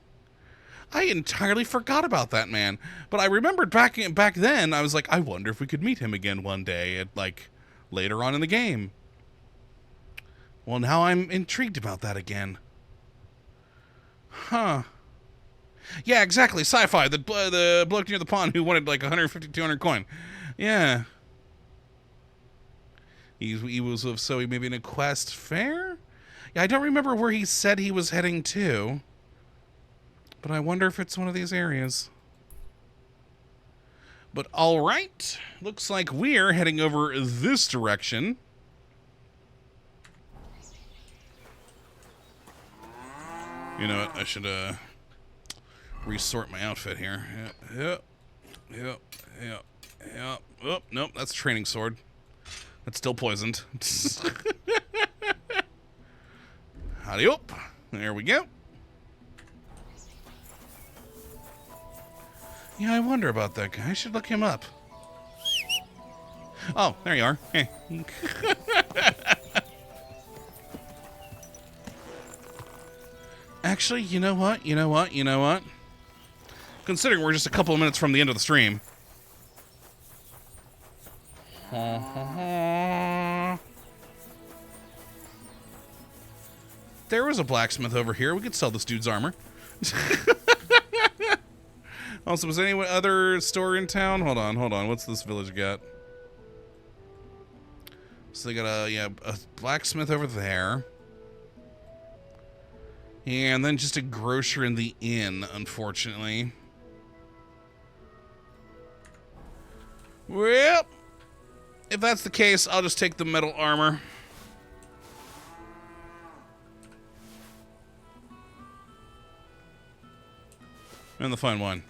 I entirely forgot about that man. But I remembered back then, I was like, I wonder if we could meet him again one day, at, like, later on in the game. Well, now I'm intrigued about that again. Huh. Yeah, exactly. Sci-fi. The bloke near the pond who wanted, like, 150, 200 coin. Yeah. He was of, so he maybe in a quest fair? Yeah, I don't remember where he said he was heading to. But I wonder if it's one of these areas. But alright. Looks like we're heading over this direction. You know what? I should resort my outfit here. Yep. Oh, nope, that's a training sword. That's still poisoned. Howdy-op. There we go. Yeah, I wonder about that guy. I should look him up. Oh, there you are. Hey. Actually, you know what? Considering we're just a couple of minutes from the end of the stream. There was a blacksmith over here. We could sell this dude's armor. Also, was there any other store in town? Hold on. What's this village got? So they got a blacksmith over there. And then just a grocer in the inn, unfortunately. Well, if that's the case, I'll just take the metal armor. And the fun one.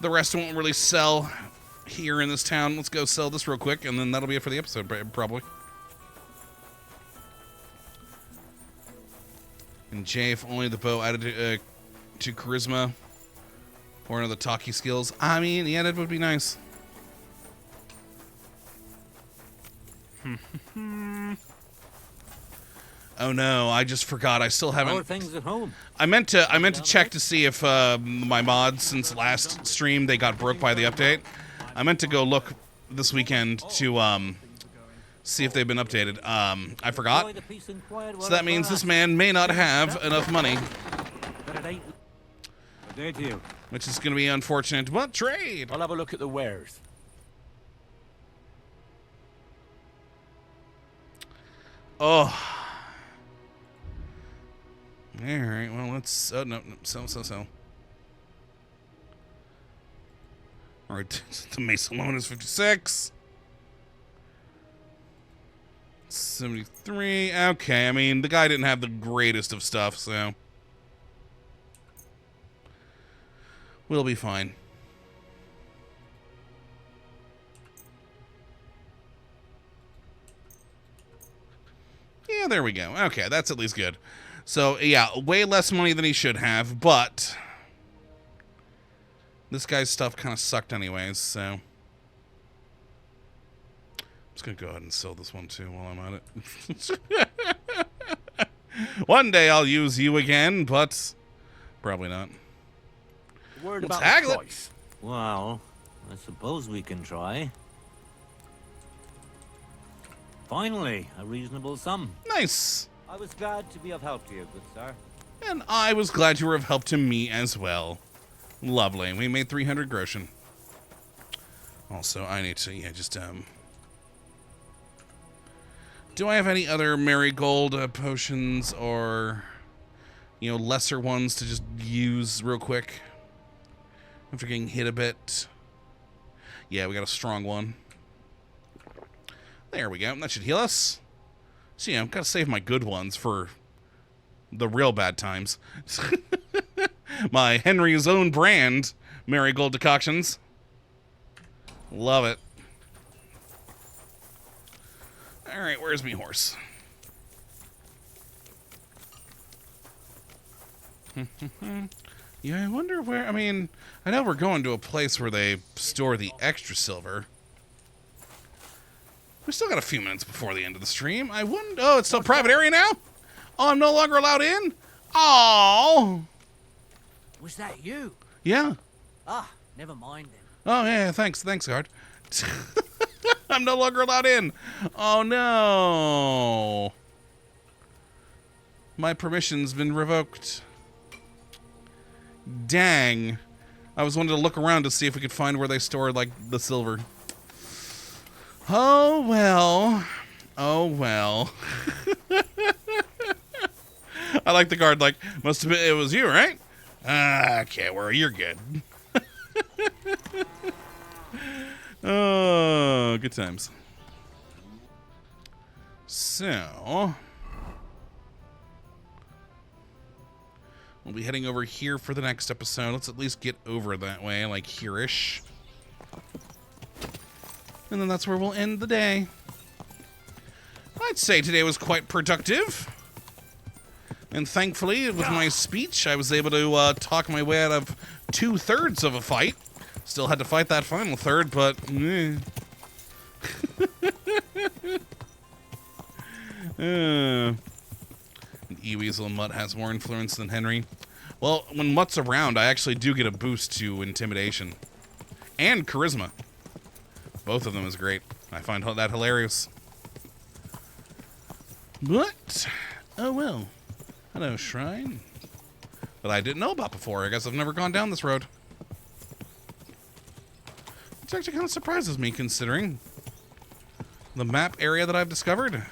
The rest won't really sell here in this town. Let's go sell this real quick, and then that'll be it for the episode, probably. And Jay, if only the bow added to charisma or another talkie skills. I mean, yeah, that would be nice. Oh no, I just forgot. I still haven't. How are things at home? I meant to check to see if my mods since last stream they got broke by the update. I meant to go look this weekend to see if they've been updated. I forgot. So that means this man may not have enough money. Which is going to be unfortunate. But trade. I'll have a look at the wares. Oh. Alright, well, let's... Oh, no. Sell. Alright, the mace alone is 56. 73. Okay, I mean, the guy didn't have the greatest of stuff, so... We'll be fine. Yeah, there we go. Okay, that's at least good. So, yeah, way less money than he should have, but this guy's stuff kind of sucked anyways, so I'm just going to go ahead and sell this one, too, while I'm at it. One day I'll use you again, but probably not. Word We'll about tag the it. price. Well, I suppose we can try. Finally, a reasonable sum. Nice. I was glad to be of help to you, good sir. And I was glad you were of help to me as well. Lovely. We made 300 groschen. Also, I need to, do I have any other marigold potions or, lesser ones to just use real quick? After getting hit a bit. Yeah, we got a strong one. There we go. That should heal us. So, I've got to save my good ones for the real bad times. My Henry's own brand marigold decoctions. Love it. All right, where's me horse? Yeah, I wonder where... I mean, I know we're going to a place where they store the extra silver. We still got a few minutes before the end of the stream. I wouldn't... Oh, it's still private area now? Oh, I'm no longer allowed in? Oh. Was that you? Yeah. Ah, never mind then. Oh, yeah, thanks, guard. I'm no longer allowed in. Oh, no. My permission's been revoked. Dang. I was wanting to look around to see if we could find where they store, like, the silver. Oh, well. Oh, well. I like the guard, like, must have been, it was you, right? I can't worry, you're good. Oh, good times. So, we'll be heading over here for the next episode. Let's at least get over that way, like here-ish. And then that's where we'll end the day. I'd say today was quite productive. And thankfully, with my speech, I was able to talk my way out of 2/3 of a fight. Still had to fight that final third, but... E-Weasel Mutt has more influence than Henry. Well, when Mutt's around, I actually do get a boost to intimidation. And charisma. Both of them is great. I find that hilarious. But, oh well. Hello, shrine. That I didn't know about before. I guess I've never gone down this road. Which actually kind of surprises me, considering the map area that I've discovered.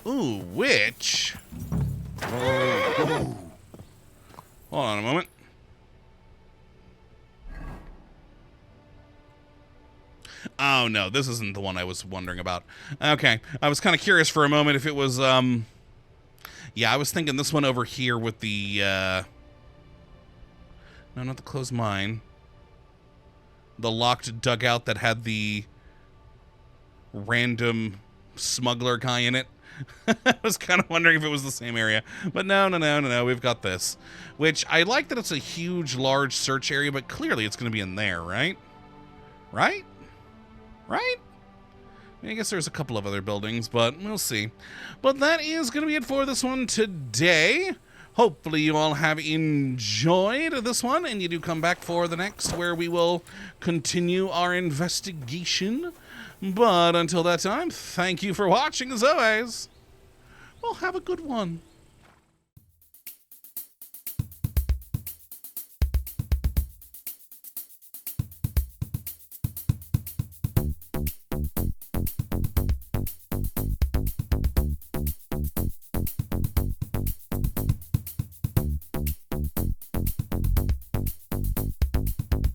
Ooh, which... Hold on a moment. Oh, no, this isn't the one I was wondering about. Okay, I was kind of curious for a moment if it was, yeah, I was thinking this one over here with the, no, not the closed mine. The locked dugout that had the random smuggler guy in it. I was kind of wondering if it was the same area. But no, we've got this. Which, I like that it's a huge, large search area, but clearly it's going to be in there, right? Right? Right? I guess there's a couple of other buildings, but we'll see. But that is going to be it for this one today. Hopefully you all have enjoyed this one, and you do come back for the next, where we will continue our investigation. But until that time, thank you for watching, as always. Well, have a good one.